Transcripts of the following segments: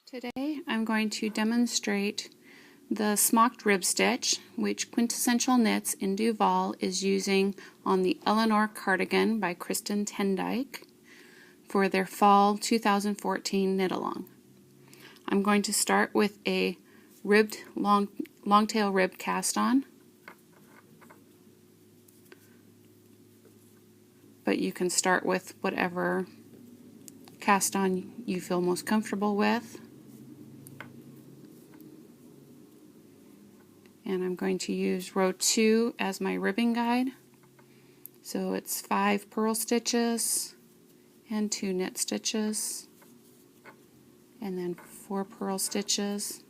Today I'm going to demonstrate the Smocked Rib Stitch, which Quintessential Knits in Duval is using on the Eleanor cardigan by Kristen Tendyke for their fall 2014 knit along. I'm going to start with a ribbed long tail rib cast on, but you can start with whatever cast on you feel most comfortable with. And I'm going to use row 2 as my ribbing guide. So it's 5 purl stitches and 2 knit stitches, and then 4 purl stitches,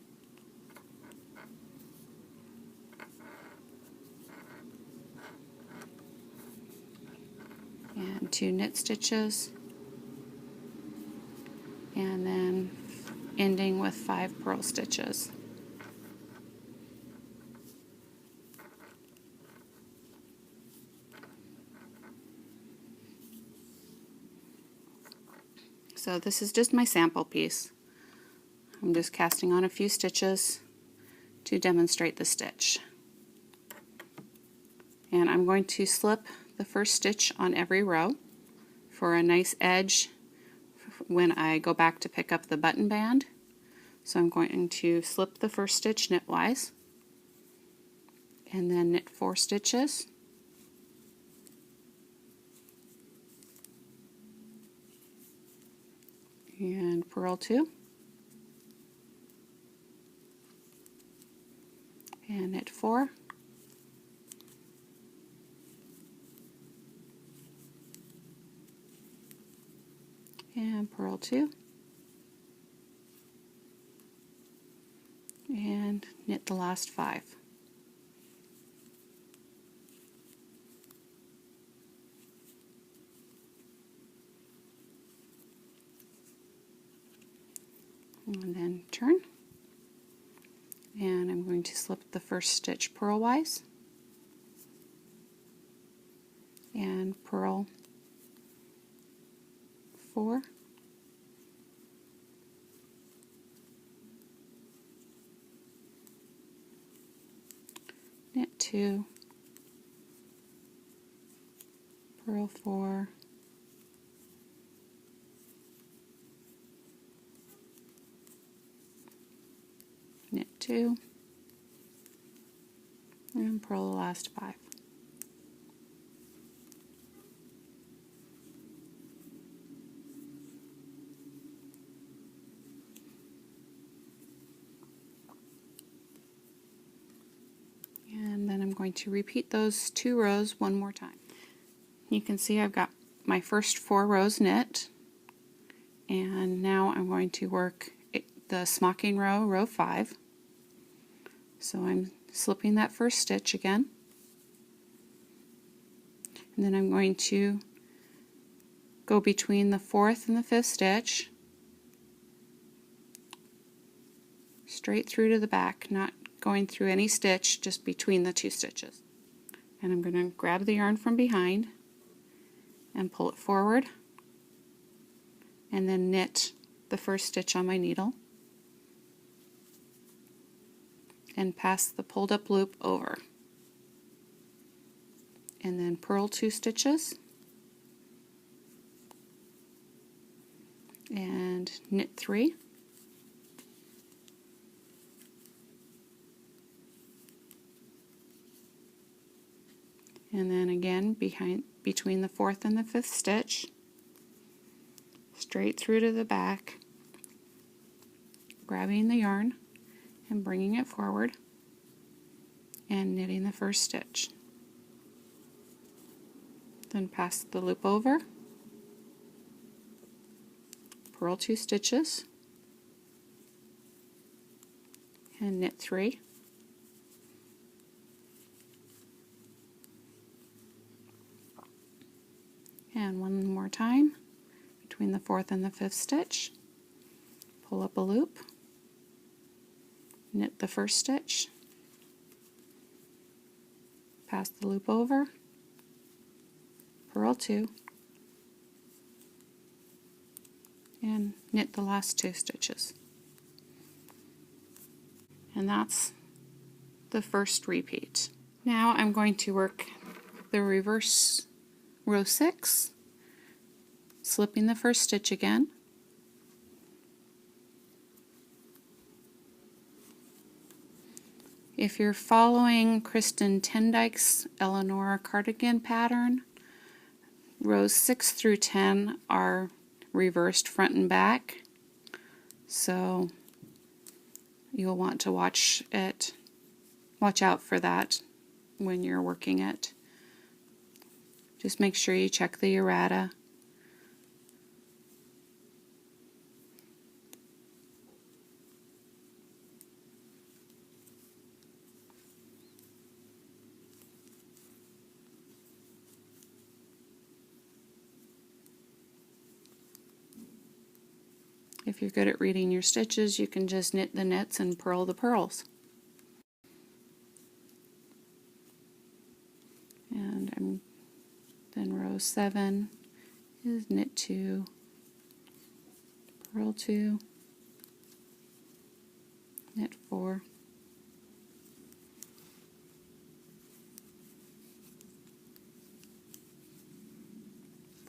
and 2 knit stitches, and then ending with 5 purl stitches. So this is just my sample piece. I'm just casting on a few stitches to demonstrate the stitch. And I'm going to slip the first stitch on every row for a nice edge when I go back to pick up the button band. So I'm going to slip the first stitch knitwise and then knit 4 stitches. And purl 2 and knit 4 and purl 2 and knit the last 5. And then turn, and I'm going to slip the first stitch purlwise and purl 4 knit 2, purl 4, knit 2, and purl the last 5. And then I'm going to repeat those 2 rows one more time. You can see I've got my first 4 rows knit, and now I'm going to work the smocking row, row 5. So I'm slipping that first stitch again, and then I'm going to go between the 4th and the 5th stitch straight through to the back, not going through any stitch, just between the 2 stitches. And I'm going to grab the yarn from behind and pull it forward, and then knit the first stitch on my needle and pass the pulled up loop over, and then purl 2 stitches and knit 3, and then again between the 4th and the 5th stitch straight through to the back, grabbing the yarn and bringing it forward and knitting the first stitch. Then pass the loop over, purl 2 stitches and knit 3, and one more time between the 4th and the 5th stitch, pull up a loop, knit the first stitch, pass the loop over, purl 2, and knit the last 2 stitches. And that's the first repeat. Now I'm going to work the reverse row 6, slipping the first stitch again, if you're following Kristen Tendyke's Eleanor cardigan pattern, rows 6 through 10 are reversed front and back, so you'll want to watch out for that when you're working it. Just make sure you check the errata. If you're good at reading your stitches, you can just knit the knits and purl the purls. And then row 7 is knit 2, purl 2, knit 4,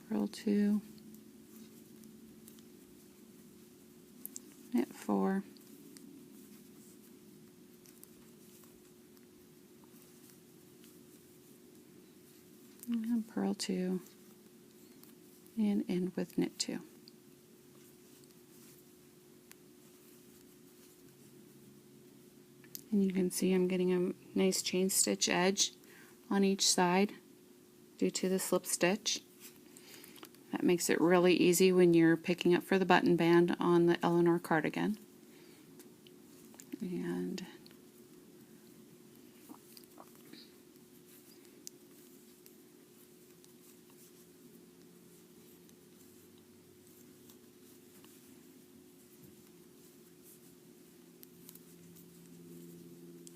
purl 2, knit 4, and purl 2, and end with knit 2. And you can see I'm getting a nice chain stitch edge on each side due to the slip stitch. That makes it really easy when you're picking up for the button band on the Eleanor cardigan. And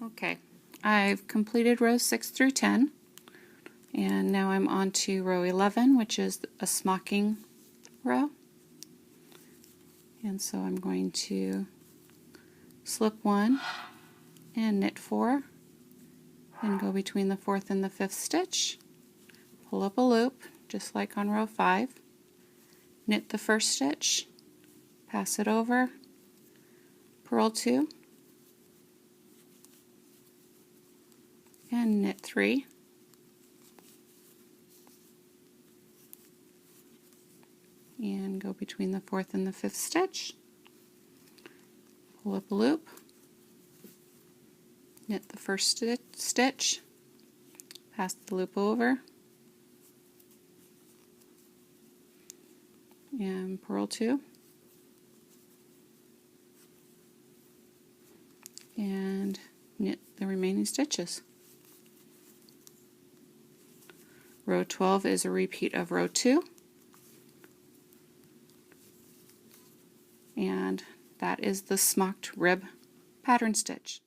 okay, I've completed rows 6 through 10, and now I'm on to row 11, which is a smocking row. And so I'm going to slip 1 and knit 4, and go between the 4th and the 5th stitch, pull up a loop just like on row 5, knit the first stitch, pass it over, purl 2, and knit 3, and go between the 4th and the 5th stitch, pull up a loop, knit the first stitch, pass the loop over, and purl 2, and knit the remaining stitches. Row 12 is a repeat of row 2, and that is the Smocked Rib pattern stitch.